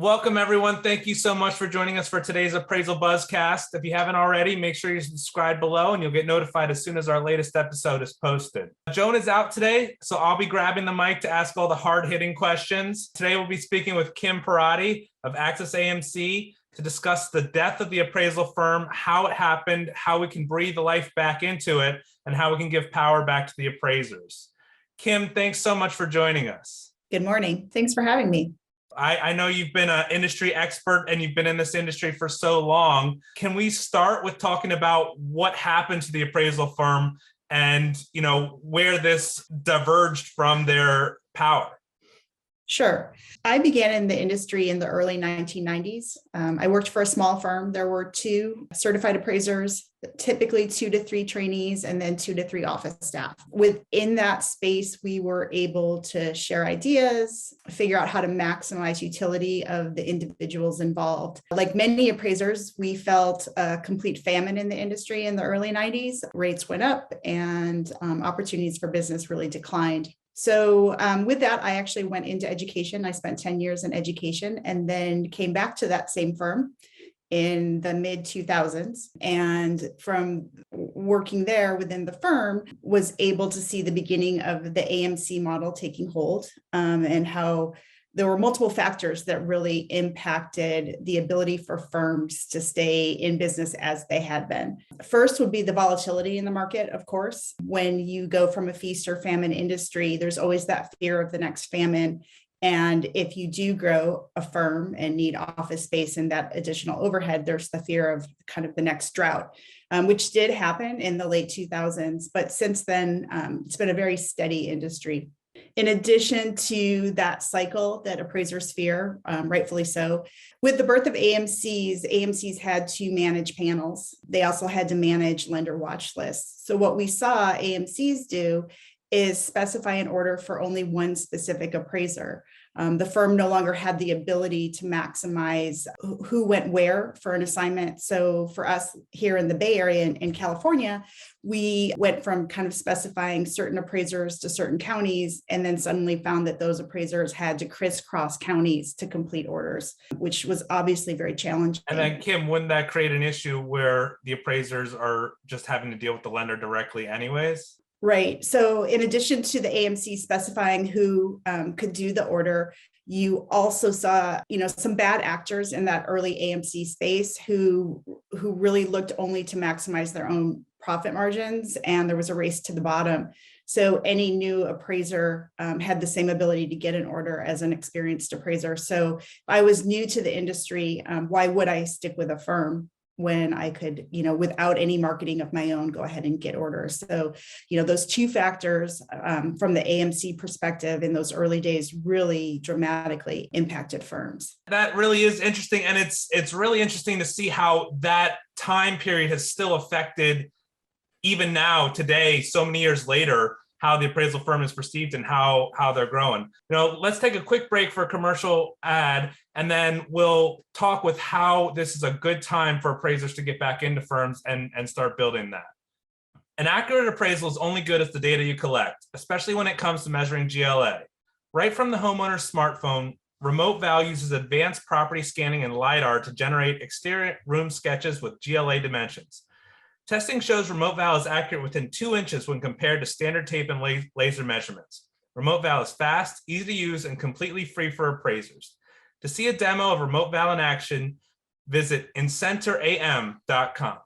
Welcome, everyone. Thank you so much for joining us for today's Appraisal Buzzcast. If you haven't already, make sure you subscribe below and you'll get notified as soon as our latest episode is posted. Joan is out today, so I'll be grabbing the mic to ask all the hard-hitting questions. Today, we'll be speaking with Kim Perotti of Axis AMC to discuss the death of the appraisal firm, how it happened, how we can breathe life back into it, and how we can give power back to the appraisers. Kim, thanks so much for joining us. Good morning. Thanks for having me. I know you've been an industry expert and you've been in this industry for so long. Can we start with talking about what happened to the appraisal firm and, where this diverged from their power? Sure. I began in the industry in the early 1990s. I worked for a small firm. There were 2 certified appraisers, typically 2 to 3 trainees, and then 2 to 3 office staff. Within that space, we were able to share ideas, figure out how to maximize utility of the individuals involved. Like many appraisers, we felt a complete famine in the industry in the early 90s. Rates went up and opportunities for business really declined. So with that, I actually went into education. I spent 10 years in education and then came back to that same firm in the mid 2000s. And from working there within the firm, was able to see the beginning of the AMC model taking hold and how there were multiple factors that really impacted the ability for firms to stay in business as they had been. First would be the volatility in the market, of course. When you go from a feast or famine industry, there's always that fear of the next famine. And if you do grow a firm and need office space and that additional overhead, there's the fear of kind of the next drought, which did happen in the late 2000s. But since then, it's been a very steady industry. In addition to that cycle that appraisers fear, rightfully so, with the birth of AMCs had to manage panels. They also had to manage lender watch lists. So what we saw AMCs do is specify an order for only one specific appraiser. The firm no longer had the ability to maximize who went where for an assignment. So for us here in the Bay Area in California, we went from kind of specifying certain appraisers to certain counties, and then suddenly found that those appraisers had to crisscross counties to complete orders, which was obviously very challenging. And then, Kim, wouldn't that create an issue where the appraisers are just having to deal with the lender directly anyways? Right. So in addition to the AMC specifying who could do the order, you also saw, some bad actors in that early AMC space who really looked only to maximize their own profit margins, and there was a race to the bottom. So any new appraiser had the same ability to get an order as an experienced appraiser. So if I was new to the industry, why would I stick with a firm when I could, without any marketing of my own, go ahead and get orders? So, those 2 factors from the AMC perspective in those early days really dramatically impacted firms. That really is interesting. And it's really interesting to see how that time period has still affected, even now, today, so many years later, how the appraisal firm is perceived and how they're growing. Let's take a quick break for a commercial ad, and then we'll talk with how this is a good time for appraisers to get back into firms and start building that. An accurate appraisal is only good as the data you collect, especially when it comes to measuring GLA. Right from the homeowner's smartphone, Remote Val uses advanced property scanning and LiDAR to generate exterior room sketches with GLA dimensions. Testing shows Remote Val is accurate within 2 inches when compared to standard tape and laser measurements. Remote Val is fast, easy to use, and completely free for appraisers. To see a demo of Remote Val in action, visit incenteram.com.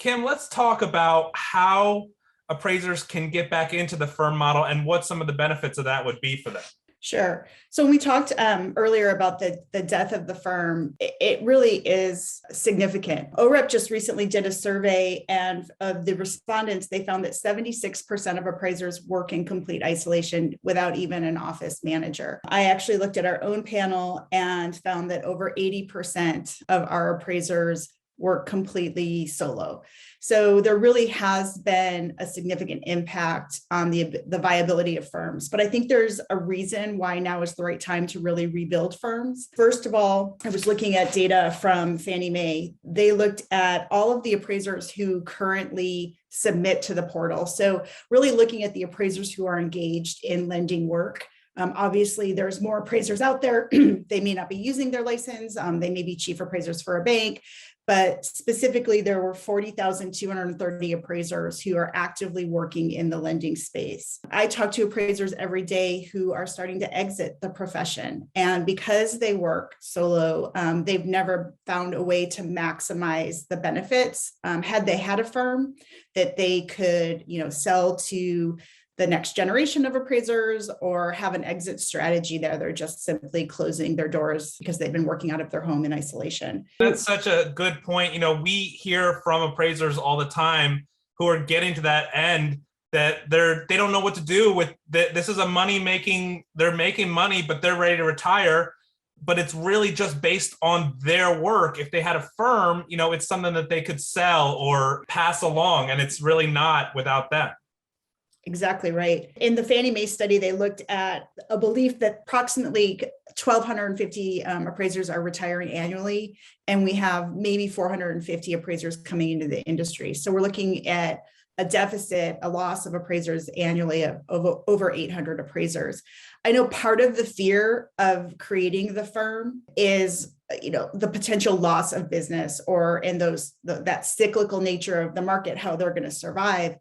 Kim, let's talk about how appraisers can get back into the firm model and what some of the benefits of that would be for them. Sure. So when we talked earlier about the death of the firm, it really is significant. OREP just recently did a survey, and of the respondents, they found that 76% of appraisers work in complete isolation without even an office manager. I actually looked at our own panel and found that over 80% of our appraisers work completely solo. So there really has been a significant impact on the viability of firms. But I think there's a reason why now is the right time to really rebuild firms. First of all, I was looking at data from Fannie Mae. They looked at all of the appraisers who currently submit to the portal. So really looking at the appraisers who are engaged in lending work Obviously, there's more appraisers out there. They may not be using their license. They may be chief appraisers for a bank. But specifically, there were 40,230 appraisers who are actively working in the lending space. I talk to appraisers every day who are starting to exit the profession. And because they work solo, they've never found a way to maximize the benefits. Had they had a firm that they could, sell to the next generation of appraisers or have an exit strategy there, they're just simply closing their doors because they've been working out of their home in isolation. That's such a good point. We hear from appraisers all the time who are getting to that end that they don't know what to do with this. Is a they're making money, but they're ready to retire. But it's really just based on their work. If they had a firm, it's something that they could sell or pass along, and it's really not without them. Exactly right. In the Fannie Mae study, they looked at a belief that approximately 1,250 appraisers are retiring annually, and we have maybe 450 appraisers coming into the industry. So we're looking at a deficit, a loss of appraisers annually of over 800 appraisers. I know part of the fear of creating the firm is the potential loss of business that cyclical nature of the market, how they're going to survive.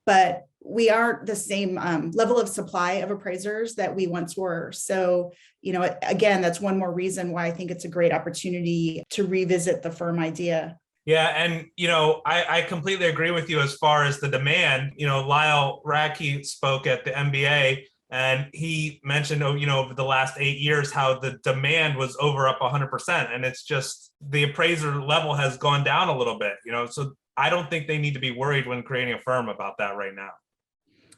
But we aren't the same level of supply of appraisers that we once were. So, again, that's one more reason why I think it's a great opportunity to revisit the firm idea. Yeah. And, I completely agree with you as far as the demand. Lyle Radke spoke at the MBA, and he mentioned, over the last 8 years, how the demand was up 100%. And it's just the appraiser level has gone down a little bit, so I don't think they need to be worried when creating a firm about that right now.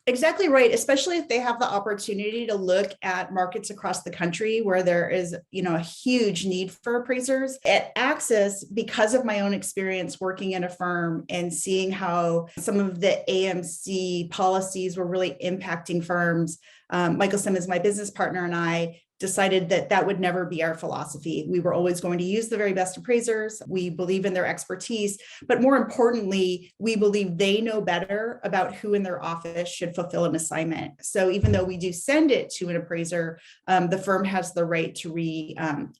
Exactly right, especially if they have the opportunity to look at markets across the country where there is, a huge need for appraisers. At Axis, because of my own experience working in a firm and seeing how some of the AMC policies were really impacting firms, Michael Simmons, my business partner, and I decided that would never be our philosophy. We were always going to use the very best appraisers. We believe in their expertise, but more importantly, we believe they know better about who in their office should fulfill an assignment. So even though we do send it to an appraiser, the firm has the right to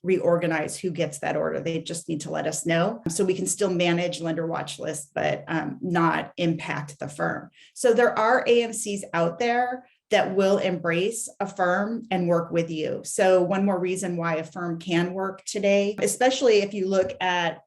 reorganize who gets that order. They just need to let us know so we can still manage lender watch lists, but not impact the firm. So there are AMCs out there that will embrace a firm and work with you. So one more reason why a firm can work today, especially if you look at,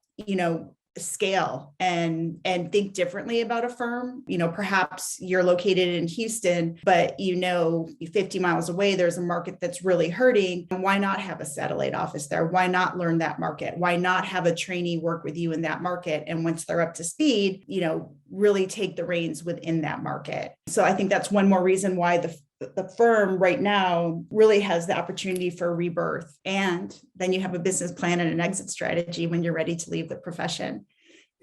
scale and think differently about a firm. Perhaps you're located in Houston, but 50 miles away, there's a market that's really hurting. And why not have a satellite office there? Why not learn that market? Why not have a trainee work with you in that market? And once they're up to speed, really take the reins within that market. So I think that's one more reason why the firm right now really has the opportunity for rebirth. And then you have a business plan and an exit strategy when you're ready to leave the profession.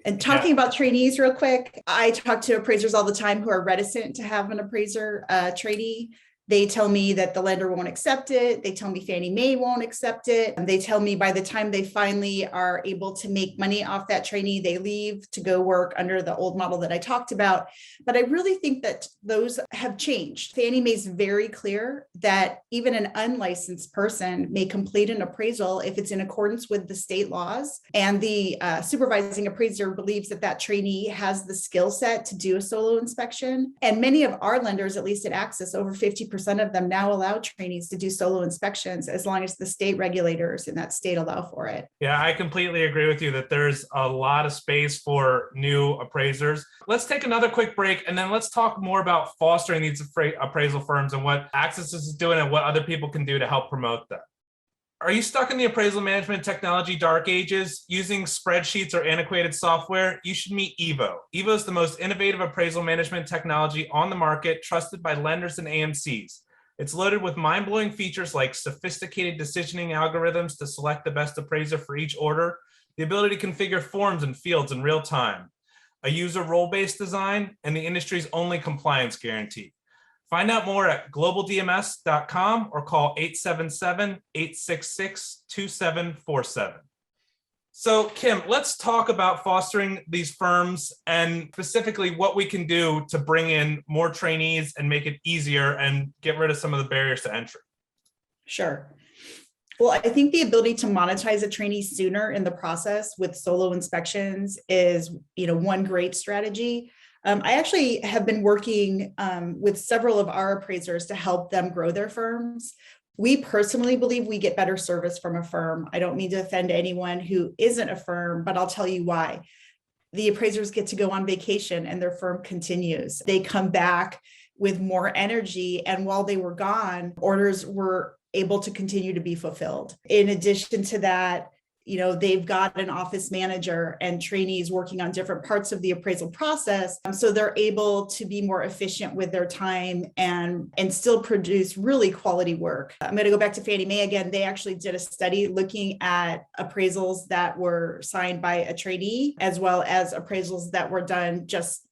And talking about trainees real quick, I talk to appraisers all the time who are reticent to have an appraiser trainee. They tell me that the lender won't accept it. They tell me Fannie Mae won't accept it. And they tell me by the time they finally are able to make money off that trainee, they leave to go work under the old model that I talked about. But I really think that those have changed. Fannie Mae is very clear that even an unlicensed person may complete an appraisal if it's in accordance with the state laws. And the supervising appraiser believes that trainee has the skill set to do a solo inspection. And many of our lenders, at least at Axis, over 50% of them now allow trainees to do solo inspections as long as the state regulators in that state allow for it. Yeah, I completely agree with you that there's a lot of space for new appraisers. Let's take another quick break, and then let's talk more about fostering these appraisal firms and what Axis is doing and what other people can do to help promote them. Are you stuck in the appraisal management technology dark ages using spreadsheets or antiquated software? You should meet Evo. Evo is the most innovative appraisal management technology on the market, trusted by lenders and AMCs. It's loaded with mind-blowing features like sophisticated decisioning algorithms to select the best appraiser for each order, the ability to configure forms and fields in real time, a user role-based design, and the industry's only compliance guarantee. Find out more at globaldms.com or call 877-866-2747. So, Kim, let's talk about fostering these firms and specifically what we can do to bring in more trainees and make it easier and get rid of some of the barriers to entry. Sure. Well, I think the ability to monetize a trainee sooner in the process with solo inspections is, one great strategy. I actually have been working with several of our appraisers to help them grow their firms. We personally believe we get better service from a firm. I don't mean to offend anyone who isn't a firm, but I'll tell you why. The appraisers get to go on vacation and their firm continues. They come back with more energy. And while they were gone, orders were able to continue to be fulfilled. In addition to that, they've got an office manager and trainees working on different parts of the appraisal process. So they're able to be more efficient with their time and still produce really quality work. I'm going to go back to Fannie Mae again. They actually did a study looking at appraisals that were signed by a trainee, as well as appraisals that were done just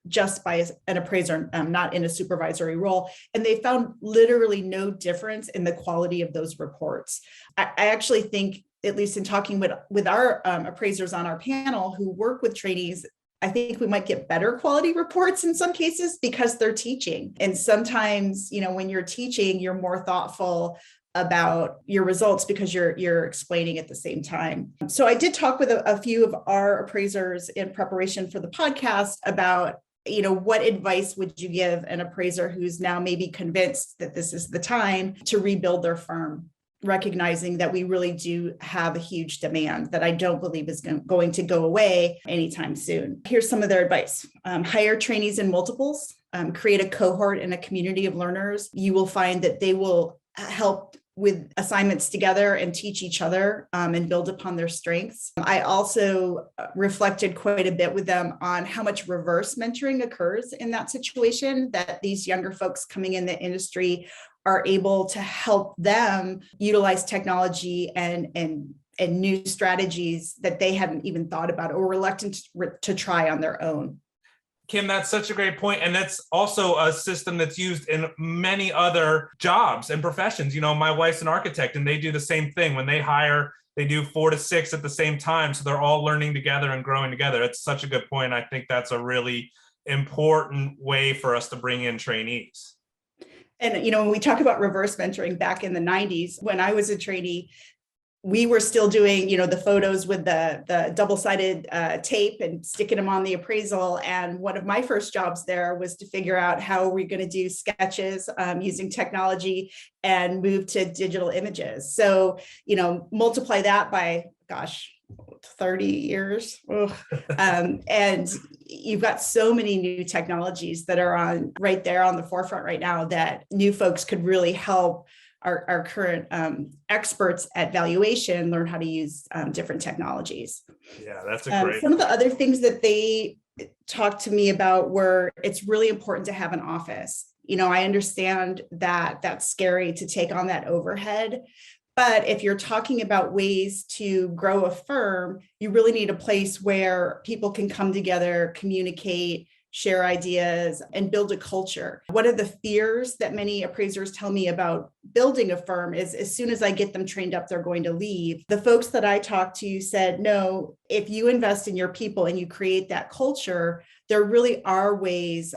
by an appraiser, not in a supervisory role. And they found literally no difference in the quality of those reports. I actually think, at least in talking with our appraisers on our panel who work with trainees, I think we might get better quality reports in some cases because they're teaching. And sometimes, when you're teaching, you're more thoughtful about your results because you're explaining at the same time. So I did talk with a few of our appraisers in preparation for the podcast about, what advice would you give an appraiser who's now maybe convinced that this is the time to rebuild their firm, recognizing that we really do have a huge demand that I don't believe is going to go away anytime soon. Here's some of their advice. Hire trainees in multiples, create a cohort and a community of learners. You will find that they will help with assignments together and teach each other and build upon their strengths. I also reflected quite a bit with them on how much reverse mentoring occurs in that situation, that these younger folks coming in the industry are able to help them utilize technology and new strategies that they hadn't even thought about or were reluctant to try on their own. Kim, that's such a great point. And that's also a system that's used in many other jobs and professions. My wife's an architect and they do the same thing. When they hire, they do 4 to 6 at the same time. So they're all learning together and growing together. It's such a good point. I think that's a really important way for us to bring in trainees. And, when we talk about reverse mentoring back in the 90s, when I was a trainee, we were still doing, the photos with the double-sided tape and sticking them on the appraisal. And one of my first jobs there was to figure out how we're going to do sketches using technology and move to digital images. So, multiply that by, 30 years. And you've got so many new technologies that are right there on the forefront right now that new folks could really help our current experts at valuation learn how to use different technologies. Yeah, that's a great. Some of the other things that they talked to me about were it's really important to have an office. I understand that that's scary to take on that overhead. But if you're talking about ways to grow a firm, you really need a place where people can come together, communicate, share ideas, and build a culture. One of the fears that many appraisers tell me about building a firm is as soon as I get them trained up, they're going to leave. The folks that I talked to said, no, if you invest in your people and you create that culture, there really are ways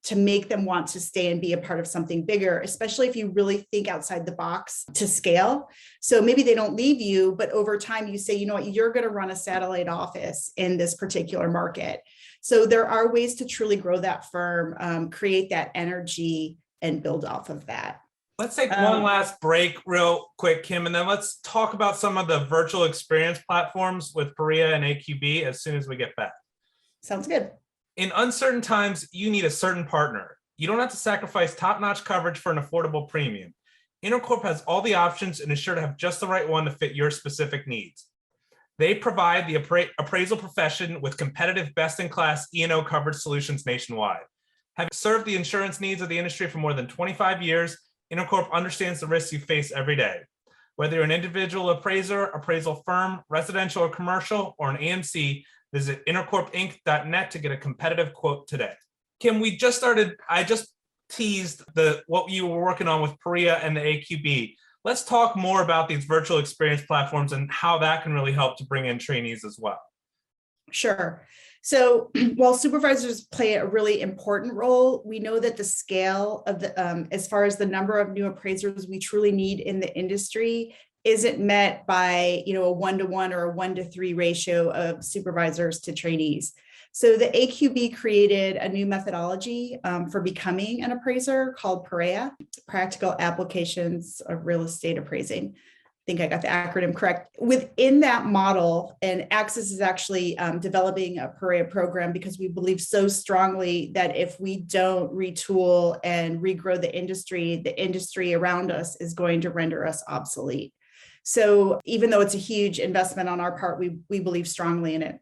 to make them want to stay and be a part of something bigger, especially if you really think outside the box to scale. So maybe they don't leave you, but over time you say, you're going to run a satellite office in this particular market. So there are ways to truly grow that firm, create that energy and build off of that. Let's take one last break real quick, Kim, and then let's talk about some of the virtual experience platforms with Peria and AQB as soon as we get back. Sounds good. In uncertain times, you need a certain partner. You don't have to sacrifice top-notch coverage for an affordable premium. Intercorp has all the options and is sure to have just the right one to fit your specific needs. They provide the appraisal profession with competitive, best-in-class E&O coverage solutions nationwide. Having served the insurance needs of the industry for more than 25 years, Intercorp understands the risks you face every day. Whether you're an individual appraiser, appraisal firm, residential or commercial, or an AMC, visit intercorpinc.net to get a competitive quote today. Kim, I just teased what you were working on with Peria and the AQB. Let's talk more about these virtual experience platforms and how that can really help to bring in trainees as well. Sure. So while supervisors play a really important role, we know that the scale of the, as far as the number of new appraisers we truly need in the industry isn't met by, a 1-to-1 or a 1-to-3 ratio of supervisors to trainees. So the AQB created a new methodology for becoming an appraiser called PAREA, Practical Applications of Real Estate Appraising. I think I got the acronym correct. Within that model, and Axis is actually developing a PAREA program because we believe so strongly that if we don't retool and regrow the industry around us is going to render us obsolete. So even though it's a huge investment on our part, we believe strongly in it.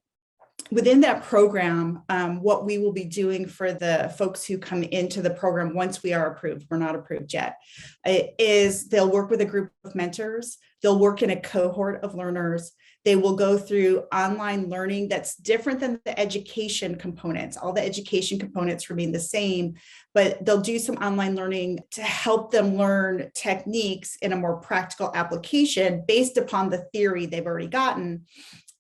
Within that program, what we will be doing for the folks who come into the program once we are approved, we're not approved yet, is they'll work with a group of mentors. They'll work in a cohort of learners. They will go through online learning that's different than the education components. All the education components remain the same, but they'll do some online learning to help them learn techniques in a more practical application based upon the theory they've already gotten.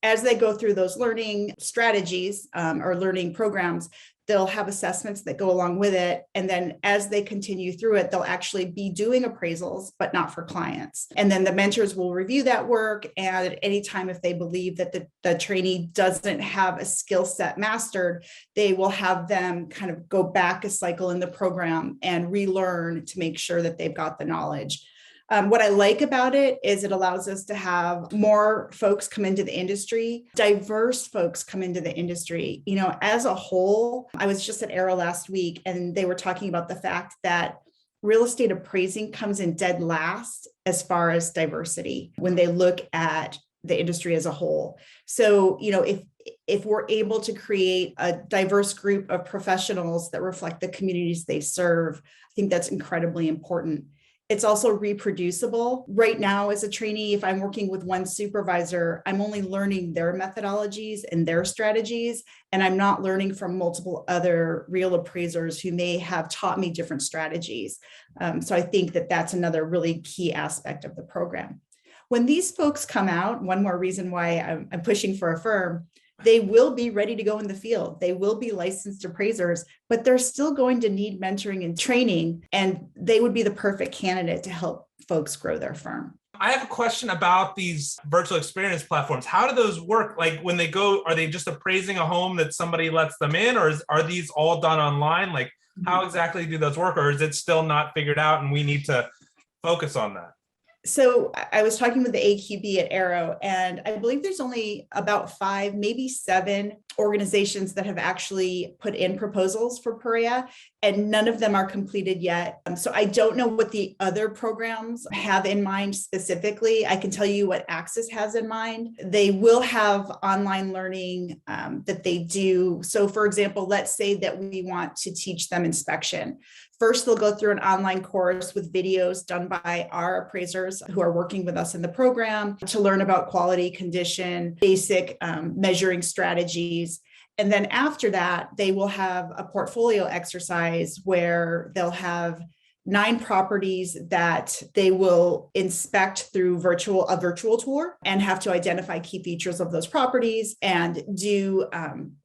As they go through those learning strategies or learning programs, they'll have assessments that go along with it. And then as they continue through it, they'll actually be doing appraisals, but not for clients. And then the mentors will review that work. And at any time, if they believe that the trainee doesn't have a skill set mastered, they will have them kind of go back a cycle in the program and relearn to make sure that they've got the knowledge. What I like about it is it allows us to have more folks come into the industry, diverse folks come into the industry. As a whole, I was just at Arrow last week and they were talking about the fact that real estate appraising comes in dead last as far as diversity when they look at the industry as a whole. So, if we're able to create a diverse group of professionals that reflect the communities they serve, I think that's incredibly important. It's also reproducible. Right now, as a trainee, if I'm working with one supervisor, I'm only learning their methodologies and their strategies, and I'm not learning from multiple other real appraisers who may have taught me different strategies. So I think that that's another really key aspect of the program. When these folks come out, one more reason why I'm pushing for a firm, they will be ready to go in the field. They will be licensed appraisers, but they're still going to need mentoring and training, and they would be the perfect candidate to help folks grow their firm. I have a question about these virtual experience platforms. How do those work? Like when they go, are they just appraising a home that somebody lets them in, or are these all done online? Like how exactly do those work, or is it still not figured out and we need to focus on that? So I was talking with the AQB at Arrow, and I believe there's only about 5, maybe 7 organizations that have actually put in proposals for PAREA, and none of them are completed yet. So I don't know what the other programs have in mind specifically. I can tell you what Axis has in mind. They will have online learning that they do. So for example, let's say that we want to teach them inspection. First, they'll go through an online course with videos done by our appraisers who are working with us in the program to learn about quality, condition, basic measuring strategies. And then after that, they will have a portfolio exercise where they'll have 9 properties that they will inspect through a virtual tour and have to identify key features of those properties and do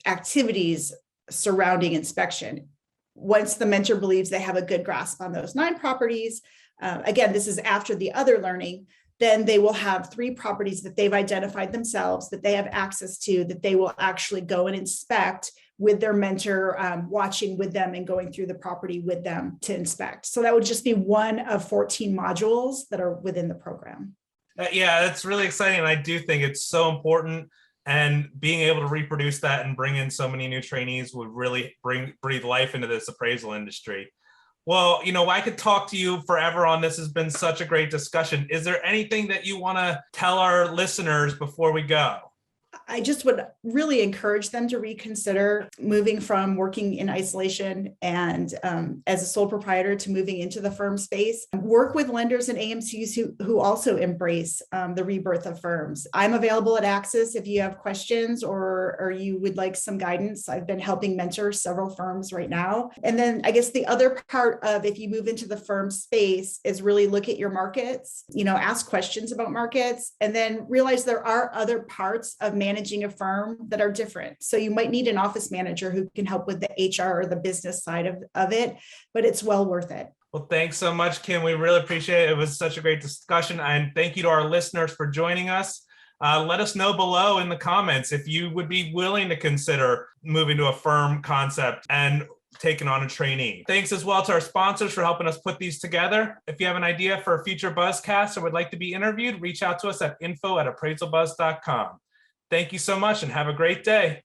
activities surrounding inspection. Once the mentor believes they have a good grasp on those 9 properties, again, this is after the other learning, then they will have 3 properties that they've identified themselves, that they have access to, that they will actually go and inspect with their mentor, watching with them and going through the property with them to inspect. So that would just be one of 14 modules that are within the program. Yeah, that's really exciting. And I do think it's so important. And being able to reproduce that and bring in so many new trainees would really breathe life into this appraisal industry. Well, I could talk to you forever on this. Has been such a great discussion. Is there anything that you want to tell our listeners before we go? I just would really encourage them to reconsider moving from working in isolation and as a sole proprietor to moving into the firm space. Work with lenders and AMCs who also embrace the rebirth of firms. I'm available at Axis if you have questions or you would like some guidance. I've been helping mentor several firms right now. And then I guess the other part of if you move into the firm space is really look at your markets, ask questions about markets, and then realize there are other parts of managing a firm that are different. So you might need an office manager who can help with the HR or the business side of it, but it's well worth it. Well, thanks so much, Kim. We really appreciate it. It was such a great discussion. And thank you to our listeners for joining us. Let us know below in the comments if you would be willing to consider moving to a firm concept and taking on a trainee. Thanks as well to our sponsors for helping us put these together. If you have an idea for a future Buzzcast or would like to be interviewed, reach out to us at info@appraisalbuzz.com. Thank you so much and have a great day.